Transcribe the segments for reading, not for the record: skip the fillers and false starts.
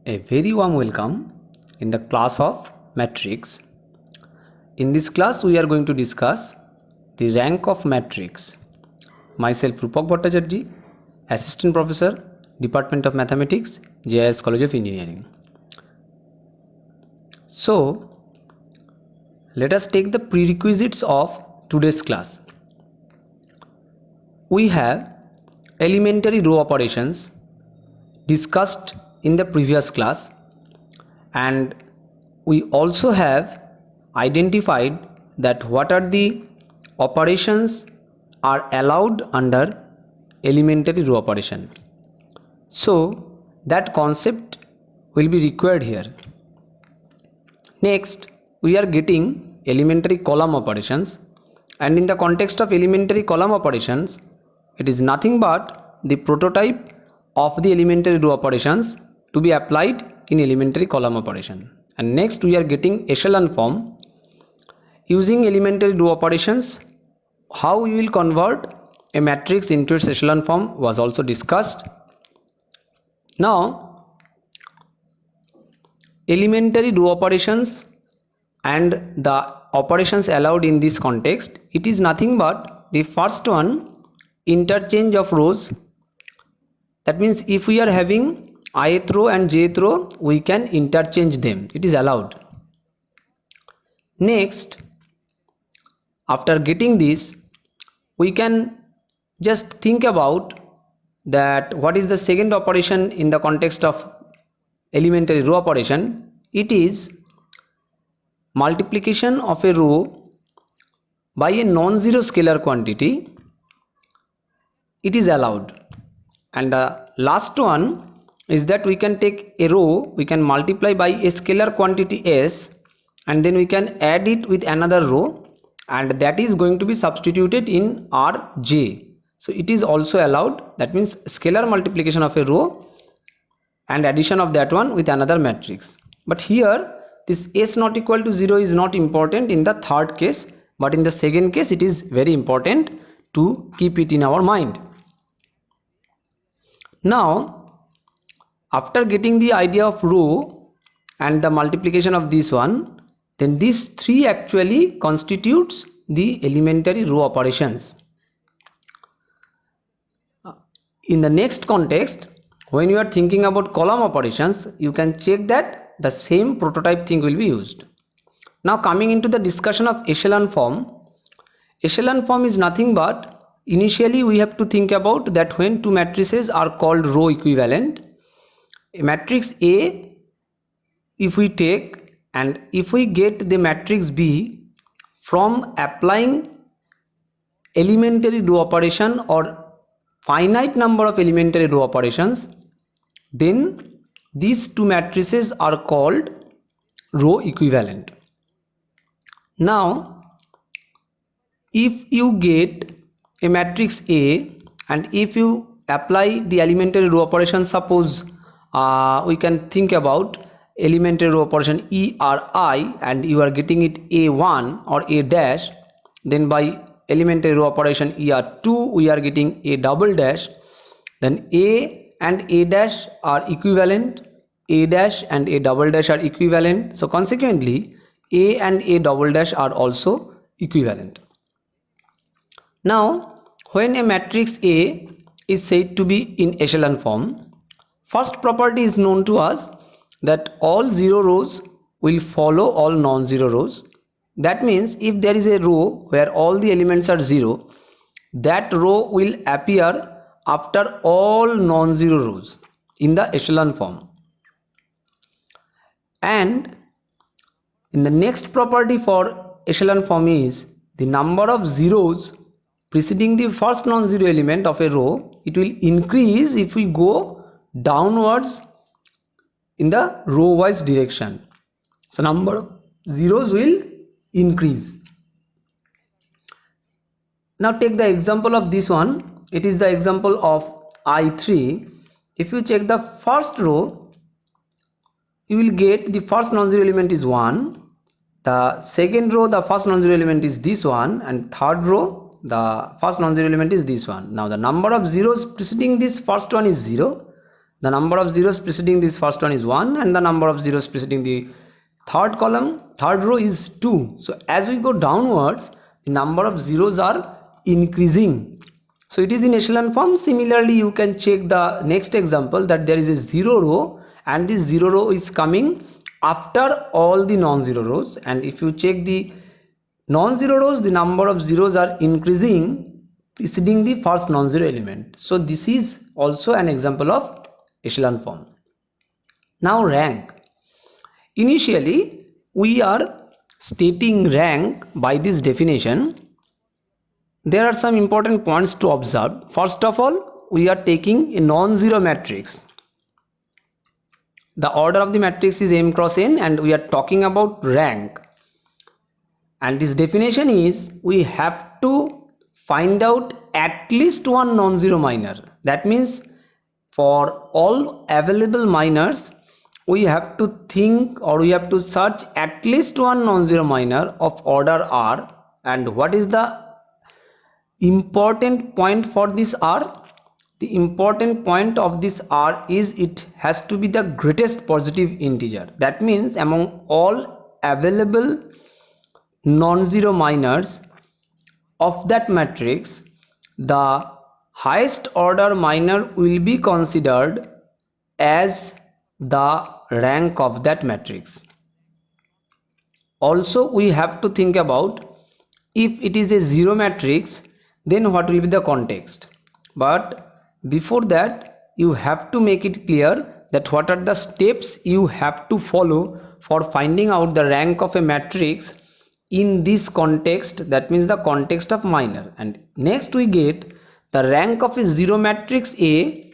A very warm welcome in the class of matrix. In this class we are going to discuss the rank of matrix. Myself Rupak Bhattacharjee, Assistant Professor, Department of Mathematics, JIS College of Engineering. So let us take the prerequisites of today's class. We have elementary row operations discussed in the previous class, and we also have identified that what are the operations are allowed under elementary row operation. So that concept will be required here. Next, we are getting elementary column operations, and in the context of elementary column operations, it is nothing but the prototype of the elementary row operations to be applied in elementary column operation. And next we are getting echelon form. Using elementary row operations, how we will convert a matrix into its echelon form was also discussed. Now, elementary row operations and the operations allowed in this context, it is nothing but the first one, interchange of rows. That means if we are having ith row and jth row, we can interchange them. It is allowed. Next, after getting this, we can just think about that what is the second operation in the context of elementary row operation. It is multiplication of a row by a non-zero scalar quantity. It is allowed. And the last one is that we can take a row, we can multiply by a scalar quantity s, and then we can add it with another row, and that is going to be substituted in Rj. So it is also allowed. That means scalar multiplication of a row and addition of that one with another matrix. But here this s not equal to 0 is not important in the third case, but in the second case it is very important to keep it in our mind. Now, after getting the idea of row and the multiplication of this one, then these three actually constitutes the elementary row operations. In the next context, when you are thinking about column operations, you can check that the same prototype thing will be used. Now coming into the discussion of echelon form is nothing but, initially we have to think about that when two matrices are called row equivalent, a matrix A if we take, and if we get the matrix B from applying elementary row operation or finite number of elementary row operations, then these two matrices are called row equivalent. Now if you get a matrix A and if you apply the elementary row operation, suppose we can think about elementary row operation ERI and you are getting it A1 or A dash, then by elementary row operation ER2 we are getting A double dash, then A and A dash are equivalent, A dash and A double dash are equivalent, so consequently A and A double dash are also equivalent. Now, when a matrix A is said to be in echelon form, first property is known to us that all zero rows will follow all non-zero rows. That means if there is a row where all the elements are zero, that row will appear after all non-zero rows in the echelon form. And in the next property for echelon form is the number of zeros preceding the first non-zero element of a row, it will increase if we go downwards in the row wise direction. So number of zeros will increase. Now take the example of this one. It is the example of I3. If you check the first row, you will get the first non-zero element is 1. The second row, the first non-zero element is this one, and third row, the first non-zero element is this one. Now the number of zeros preceding this first one is 0. The number of zeros preceding this first one is 1, and the number of zeros preceding the third row is 2. So as we go downwards, the number of zeros are increasing. So it is in echelon form. Similarly, you can check the next example, that there is a 0 row, and this 0 row is coming after all the non-zero rows, and if you check the non-zero rows, the number of zeros are increasing preceding the first non-zero element. So this is also an example of echelon form. Now rank. Initially, we are stating rank by this definition. There are some important points to observe. First of all, we are taking a non-zero matrix. The order of the matrix is m cross n, and we are talking about rank. And this definition is, we have to find out at least one non-zero minor. That means for all available minors, we have to think, or we have to search at least one non-zero minor of order r. And what is the important point for this r? The important point of this r is it has to be the greatest positive integer. That means among all available non-zero minors of that matrix, the highest order minor will be considered as the rank of that matrix. Also, we have to think about, if it is a zero matrix, then what will be the context. But before that, you have to make it clear that what are the steps you have to follow for finding out the rank of a matrix in this context, that means the context of minor. And next we get the rank of a zero matrix A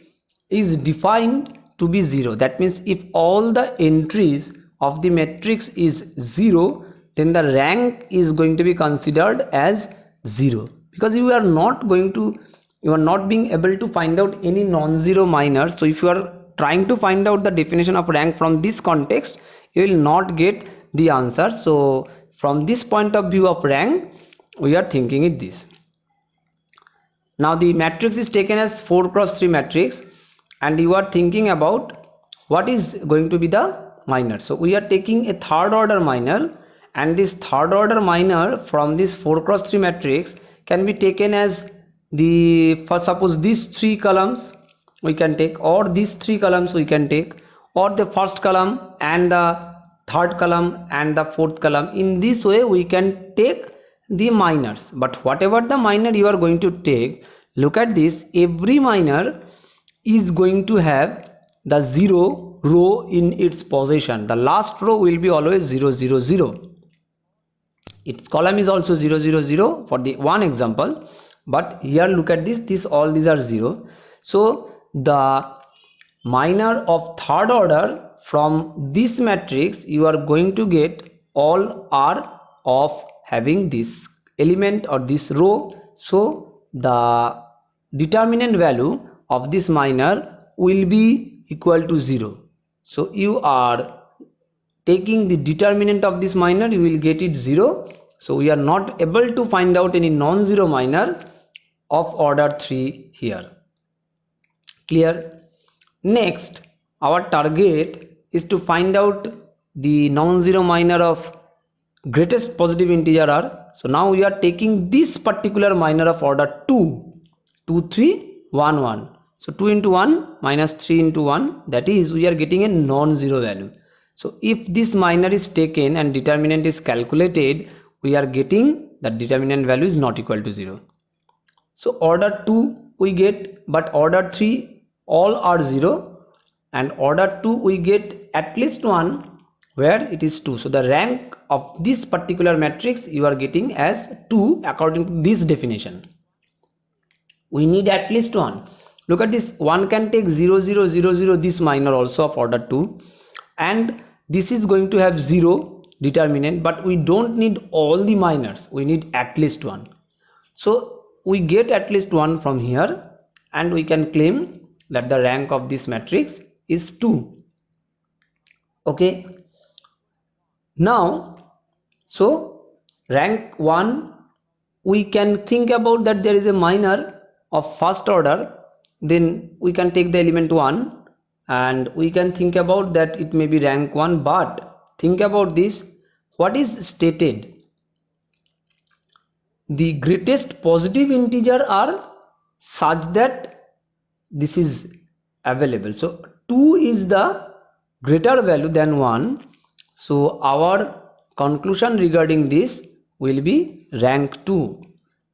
is defined to be 0. That means if all the entries of the matrix is 0, then the rank is going to be considered as 0, because you are not being able to find out any non-zero minor. So if you are trying to find out the definition of rank from this context, you will not get the answer. So from this point of view of rank, we are thinking it this. Now the matrix is taken as 4 cross 3 matrix, and you are thinking about what is going to be the minor. So we are taking a third order minor, and this third order minor from this 4 cross 3 matrix can be taken as the, for suppose these 3 columns we can take, or these 3 columns we can take, or the first column and the third column and the fourth column. In this way we can take the minors. But whatever the minor you are going to take, look at this, every minor is going to have the 0 row in its possession. The last row will be always 0 0 0. Its column is also 0 0 0 for the one example, but here look at this all these are 0. So the minor of third order from this matrix, you are going to get all are of having this element or this row. So the determinant value of this minor will be equal to 0. So you are taking the determinant of this minor, you will get it 0. So we are not able to find out any non-zero minor of order 3 here. Clear? Next, our target is to find out the non-zero minor of greatest positive integer r. So now we are taking this particular minor of order 2, 2 3 1 1. So 2 into 1 minus 3 into 1, that is we are getting a non-zero value. So if this minor is taken and determinant is calculated, we are getting that determinant value is not equal to 0. So order 2 we get, but order 3 all are 0, and order 2 we get at least 1 where it is 2. So the rank of this particular matrix you are getting as 2 according to this definition. We need at least 1. Look at this, one can take 0 0 0 0, this minor also of order 2, and this is going to have 0 determinant, but we don't need all the minors, we need at least 1. So we get at least 1 from here, and we can claim that the rank of this matrix is 2. Okay, now so rank 1, we can think about that there is a minor of first order, then we can take the element 1, and we can think about that it may be rank 1, but think about this, what is stated, the greatest positive integer are such that this is available. So 2 is the greater value than 1. So our conclusion regarding this will be rank 2,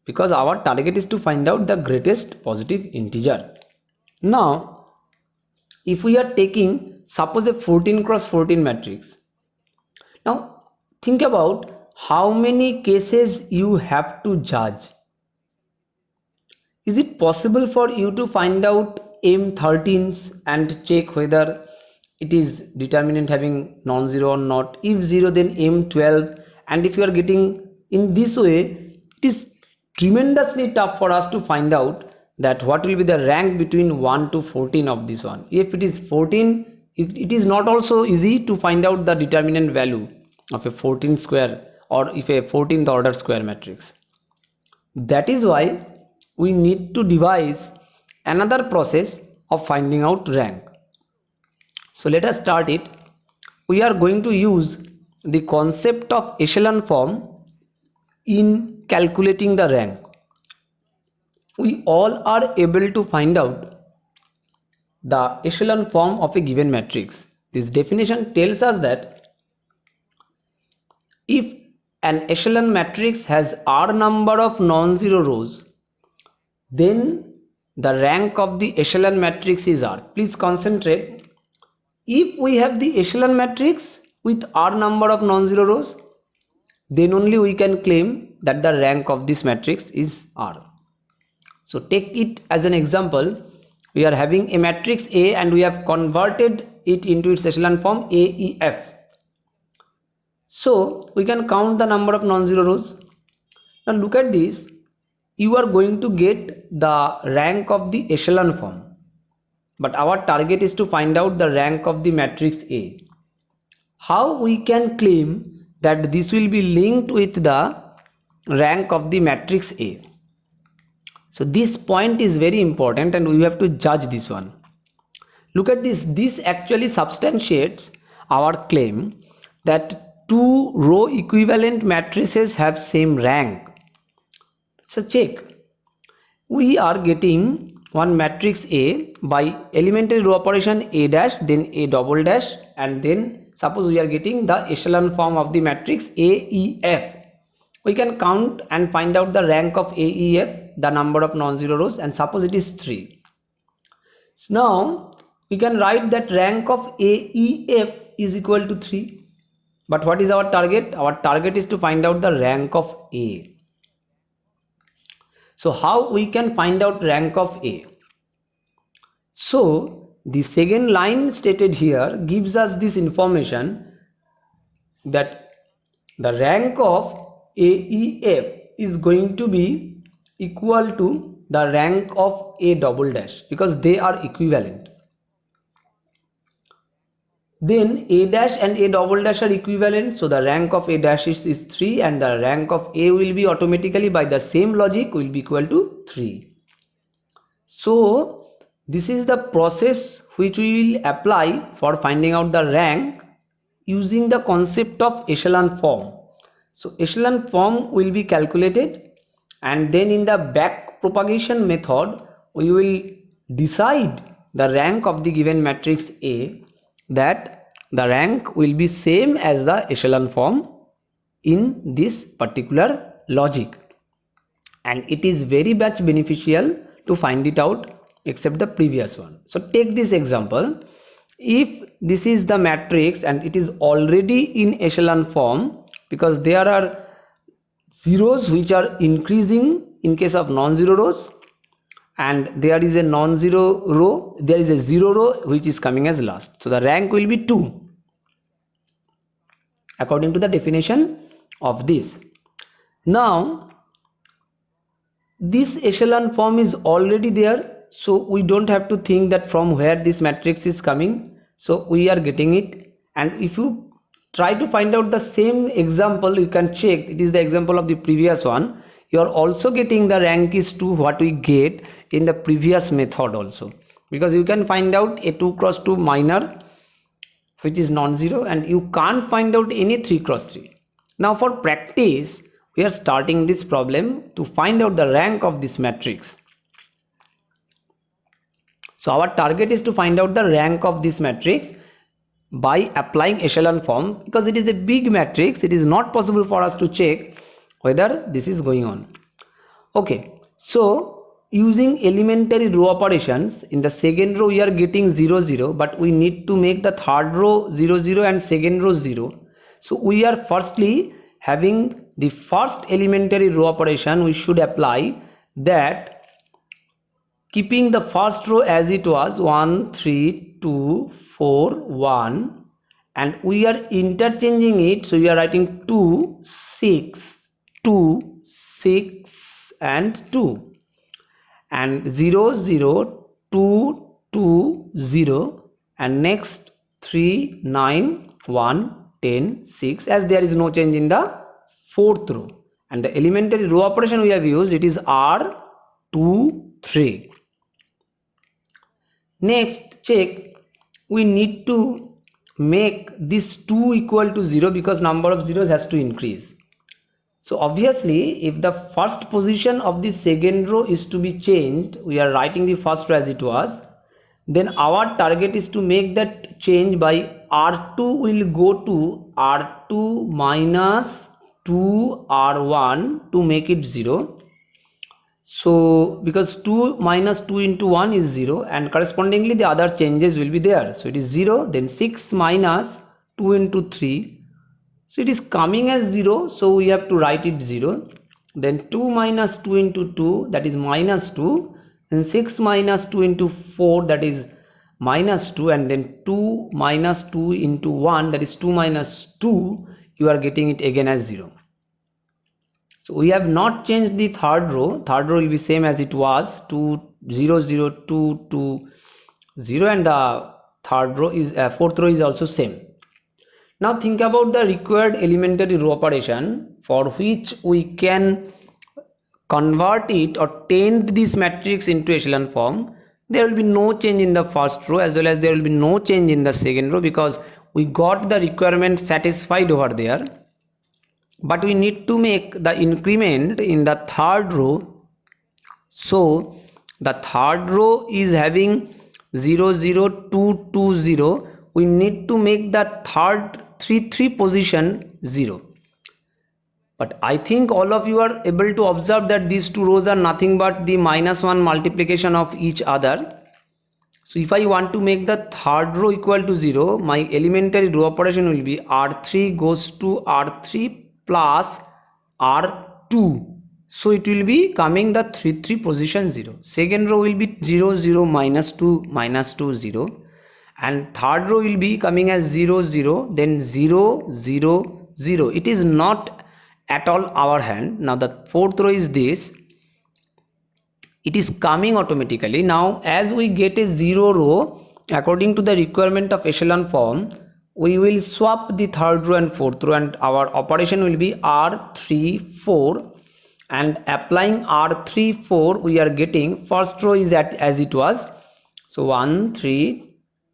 because our target is to find out the greatest positive integer. Now if we are taking suppose a 14 cross 14 matrix, now think about how many cases you have to judge. Is it possible for you to find out M13s and check whether it is determinant having non-zero or not? If zero, then M12. And if you are getting in this way, it is tremendously tough for us to find out that what will be the rank between 1 to 14 of this one. If it is 14, it is not also easy to find out the determinant value of a 14 square or if a 14th order square matrix. That is why we need to devise another process of finding out rank. So let us start it. We are going to use the concept of echelon form in calculating the rank. We all are able to find out the echelon form of a given matrix. This definition tells us that if an echelon matrix has r number of non-zero rows, then the rank of the echelon matrix is R. Please concentrate. If we have the echelon matrix with R number of non-zero rows, then only we can claim that the rank of this matrix is R. So take it as an example. We are having a matrix A and we have converted it into its echelon form AEF. So we can count the number of non-zero rows. Now look at this. You are going to get the rank of the echelon form, but our target is to find out the rank of the matrix A. How we can claim that this will be linked with the rank of the matrix A? So this point is very important and we have to judge this one. Look at this. This actually substantiates our claim that two row equivalent matrices have same rank. So check. We are getting one matrix A by elementary row operation A dash, then A double dash, and then suppose we are getting the echelon form of the matrix AEF. We can count and find out the rank of AEF, the number of non-zero rows, and suppose it is 3. So now we can write that rank of AEF is equal to 3. But what is our target? Our target is to find out the rank of A. So how we can find out rank of A? So the second line stated here gives us this information that the rank of AEF is going to be equal to the rank of A double dash because they are equivalent. Then A dash and A double dash are equivalent, so the rank of A dash is 3 and the rank of A will be automatically by the same logic will be equal to 3. So this is the process which we will apply for finding out the rank using the concept of echelon form. So echelon form will be calculated and then in the back propagation method we will decide the rank of the given matrix A, that the rank will be same as the echelon form in this particular logic, and it is very much beneficial to find it out except the previous one. So take this example. If this is the matrix and it is already in echelon form, because there are zeros which are increasing in case of non-zero rows, and there is a non-zero row, there is a zero row which is coming as last, so the rank will be 2 according to the definition of this. Now this echelon form is already there, so we don't have to think that from where this matrix is coming, so we are getting it. And if you try to find out the same example, you can check, it is the example of the previous one, you are also getting the rank is 2 what we get in the previous method also. because you can find out a 2 cross 2 minor which is non-zero, and you can't find out any 3 cross 3. Now for practice, we are starting this problem to find out the rank of this matrix. So our target is to find out the rank of this matrix by applying echelon form. Because it is a big matrix, it is not possible for us to check whether this is going on. Okay, so using elementary row operations, in the second row we are getting 0 0, but we need to make the third row 0 0 and second row 0. So we are firstly having the first elementary row operation we should apply, that keeping the first row as it was 1 3 2 4 1, and we are interchanging it, so we are writing 2 6 2 6 and 2, and 0 0 2 2 0, and next 3 9 1 10 6, as there is no change in the fourth row. And the elementary row operation we have used, it is R2 3. Next, check, we need to make this 2 equal to 0 because number of zeros has to increase. So obviously, if the first position of the second row is to be changed, we are writing the first row as it was, then our target is to make that change by R2 will go to R2 minus 2 R1 to make it 0. So because 2 minus 2 into 1 is 0, and correspondingly the other changes will be there. So it is 0, then 6 minus 2 into 3. So it is coming as 0, so we have to write it 0. Then 2 minus 2 into 2, that is minus 2. Then 6 minus 2 into 4, that is minus 2. And then 2 minus 2 into 1, that is 2 minus 2, you are getting it again as 0. So we have not changed the third row. Third row will be same as it was, 2 0 0 2 2 0, and the third row is fourth row is also same. Now think about the required elementary row operation for which we can convert it or tend this matrix into echelon form. There will be no change in the first row as well as there will be no change in the second row because we got the requirement satisfied over there. But we need to make the increment in the third row. So the third row is having 0 0 2 2 0. We need to make the third 3 3 position 0. But I think all of you are able to observe that these two rows are nothing but the minus 1 multiplication of each other. So if I want to make the third row equal to 0, my elementary row operation will be R3 goes to R3 plus R2. So it will be coming the 3 3 position 0. Second row will be 0 0 minus 2 0. And third row will be coming as 0 0, then 0 0 0. It is not at all our hand. Now the fourth row is this. It is coming automatically. Now as we get a 0 row, according to the requirement of echelon form, we will swap the third row and fourth row, and our operation will be R3 4. And applying R3 4, we are getting first row is at as it was, so 1 3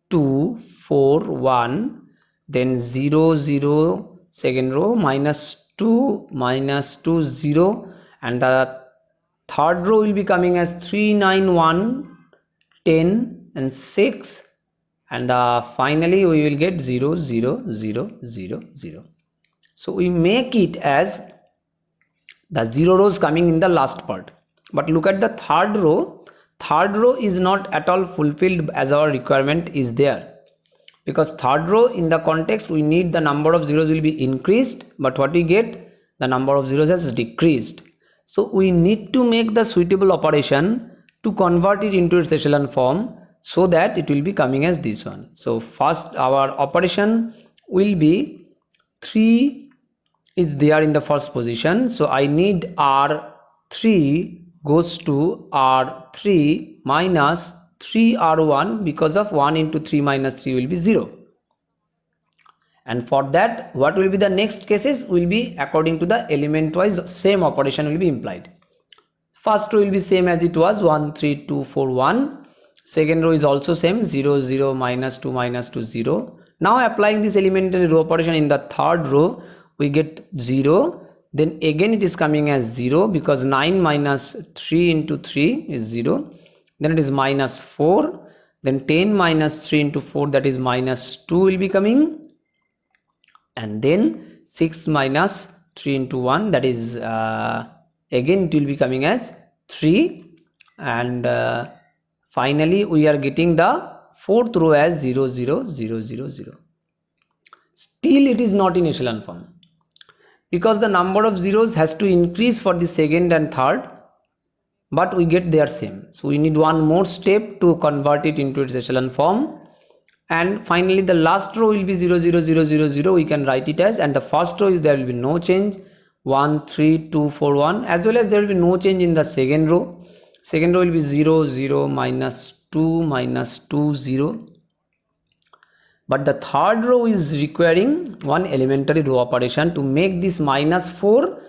2 4 1, then 0 0, second row minus 2 0, and the third row will be coming as 3 9 1 10 and 6, and finally we will get 0 0 0 0 0. So we make it as the 0 rows coming in the last part. But look at the third row. Third row is not at all fulfilled as our requirement is there, because third row in the context we need the number of zeros will be increased, but what we get, the number of zeros has decreased. So we need to make the suitable operation to convert it into its echelon form so that it will be coming as this one. So first our operation will be 3 is there in the first position, so I need R3 goes to R3 minus 3 R1, because of 1 into 3 minus 3 will be 0. And for that, what will be the next cases will be according to the element wise same operation will be implied. First row will be same as it was, 1 3 2 4 1, Second row is also same, 0 0 minus 2 minus 2 0. Now applying this elementary row operation in the third row, we get 0. Then again it is coming as 0 because 9 minus 3 into 3 is 0. Then it is minus 4. Then 10 minus 3 into 4, that is minus 2 will be coming. And then 6 minus 3 into 1, that is again it will be coming as 3. And finally we are getting the fourth row as 0 0 0 0 0. Still it is not in echelon form because the number of zeros has to increase for the second and third, but we get their same. So we need one more step to convert it into its echelon form. And finally the last row will be 0 0 0 0 0. We can write it as, and the first row is there will be no change, 1 3 2 4 1, as well as there will be no change in the second row. Second row will be 0 0 minus 2 minus 2 0. But the third row is requiring one elementary row operation to make this minus 4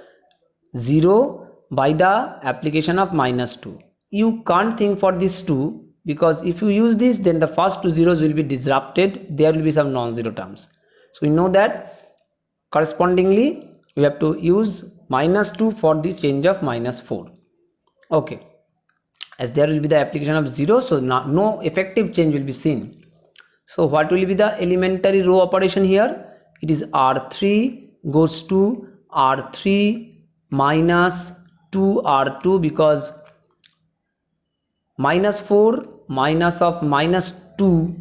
0 by the application of minus 2. You can't think for this 2 because if you use this, then the first two zeros will be disrupted. There will be some non-zero terms. So we know that correspondingly we have to use minus 2 for this change of minus 4. Okay, as there will be the application of 0, so no effective change will be seen. So what will be the elementary row operation here? It is R3 goes to R3 minus 2R2 because minus 4 minus of minus 2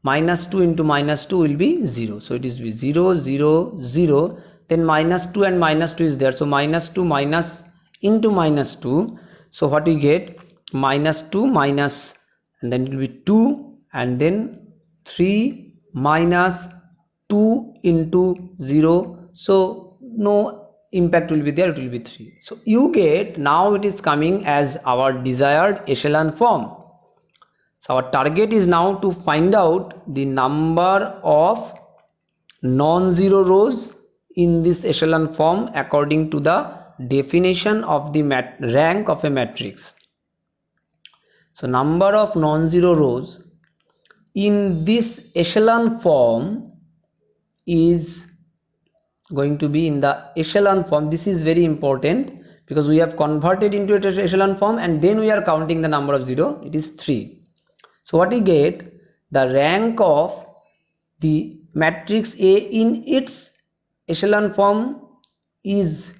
into minus 2 will be 0. So it is 0 0 0. Then minus 2 and minus 2 is there. So minus 2 minus into minus 2. So what we get? Minus 2 minus, and then it will be 2, and then 3 minus 2 into 0. So no impact will be there, it will be 3. So you get, now it is coming as our desired echelon form. So our target is now to find out the number of non-zero rows in this echelon form according to the definition of the rank of a matrix. So number of non-zero rows in this echelon form is going to be in the echelon form. This is very important because we have converted into an echelon form and then we are counting the number of 0. It is 3. So what we get, the rank of the matrix A in its echelon form is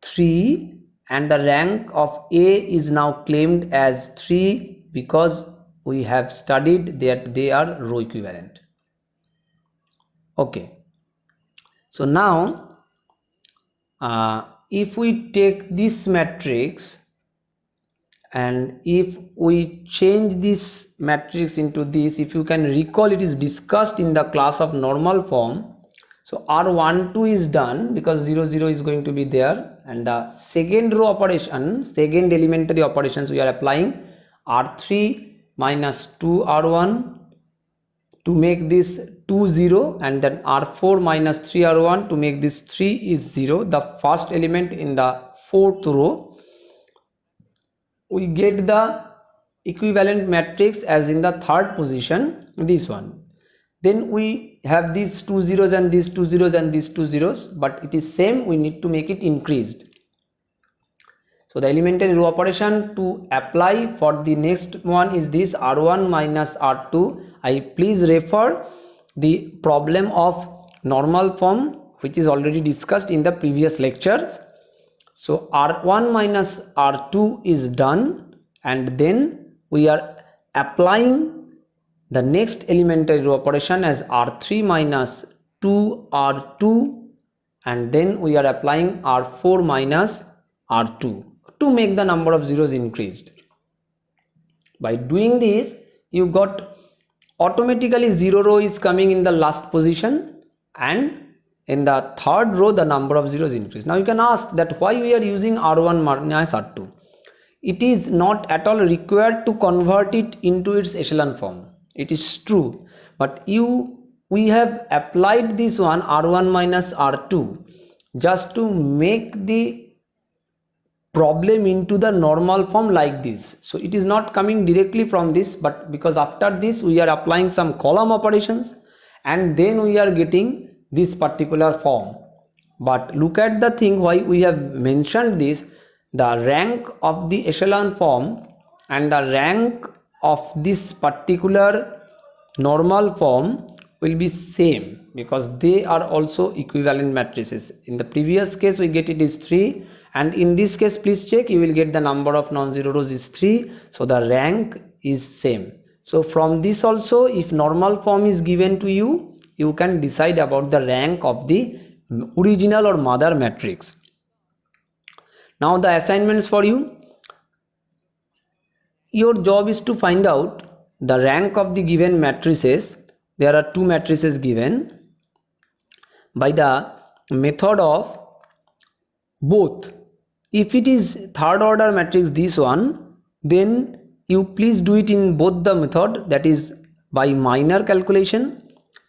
3, and the rank of A is now claimed as 3 because we have studied that they are row equivalent. Okay, so now if we take this matrix and if we change this matrix into this, if you can recall, it is discussed in the class of normal form. So R12 is done because 0 0 is going to be there, and the second row operation, second elementary operations, we are applying R3 minus 2 R1 to make this 2 0, and then R4 minus 3 R1 to make this 3 is 0, the first element in the fourth row. We get the equivalent matrix as in the third position, this one. Then we have these two zeros and these two zeros and these two zeros, but it is same, we need to make it increased. So the elementary row operation to apply for the next one is this R1 minus R2. I please refer the problem of normal form which is already discussed in the previous lectures. So R1 minus R2 is done, and then we are applying the next elementary row operation as R3 minus 2R2, and then we are applying R4 minus R2 to make the number of zeros increased. By doing this, you got automatically 0 row is coming in the last position, and in the third row the number of zeros increase. Now you can ask that why we are using R1 minus R2. It is not at all required to convert it into its echelon form. It is true, but we have applied this one R1 minus R2 just to make the problem into the normal form like this. So it is not coming directly from this, but because after this we are applying some column operations and then we are getting this particular form. But look at the thing why we have mentioned this. The rank of the echelon form and the rank of this particular normal form will be same because they are also equivalent matrices. In the previous case we get it is 3, and in this case please check, you will get the number of non-zero rows is 3, so the rank is same. So from this also, if normal form is given to you, you can decide about the rank of the original or mother matrix. Now the assignments for you, your job is to find out the rank of the given matrices. There are two matrices given by the method of both. If it is third order matrix, this one, then you please do it in both the method, that is by minor calculation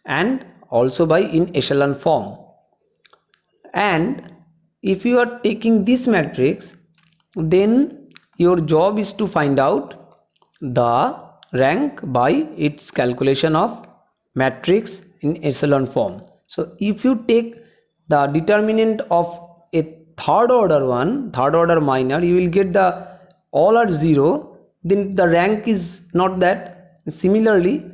and also by in echelon form. And if you are taking this matrix, then your job is to find out the rank by its calculation of matrix in echelon form. So if you take the determinant of a third order one, third order minor, you will get the all are 0, then the rank is not that. Similarly,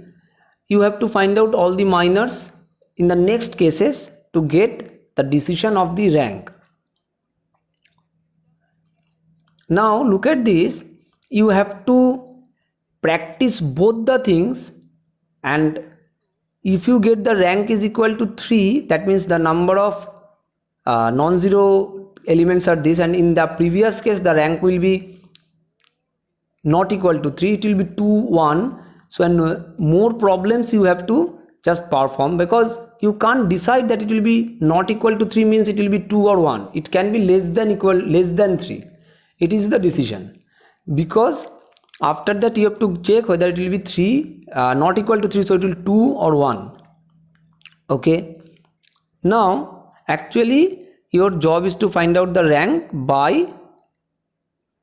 you have to find out all the minors in the next cases to get the decision of the rank. Now look at this, you have to practice both the things, and if you get the rank is equal to 3, that means the number of non-zero elements are this, and in the previous case the rank will be not equal to 3, it will be 2 1. So and more problems you have to just perform, because you can't decide that it will be not equal to 3 means it will be 2 or 1, it can be less than equal less than 3, it is the decision. Because after that you have to check whether it will be 3 not equal to 3, so it will 2 or 1. Okay, now actually your job is to find out the rank by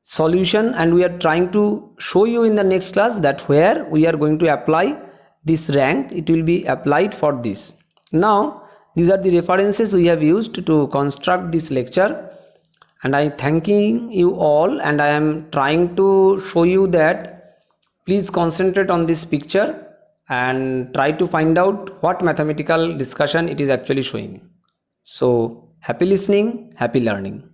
solution, and we are trying to show you in the next class that where we are going to apply this rank, it will be applied for this. Now these are the references we have used to construct this lecture, and I thanking you all, and I am trying to show you that please concentrate on this picture and try to find out what mathematical discussion it is actually showing. So happy listening, happy learning.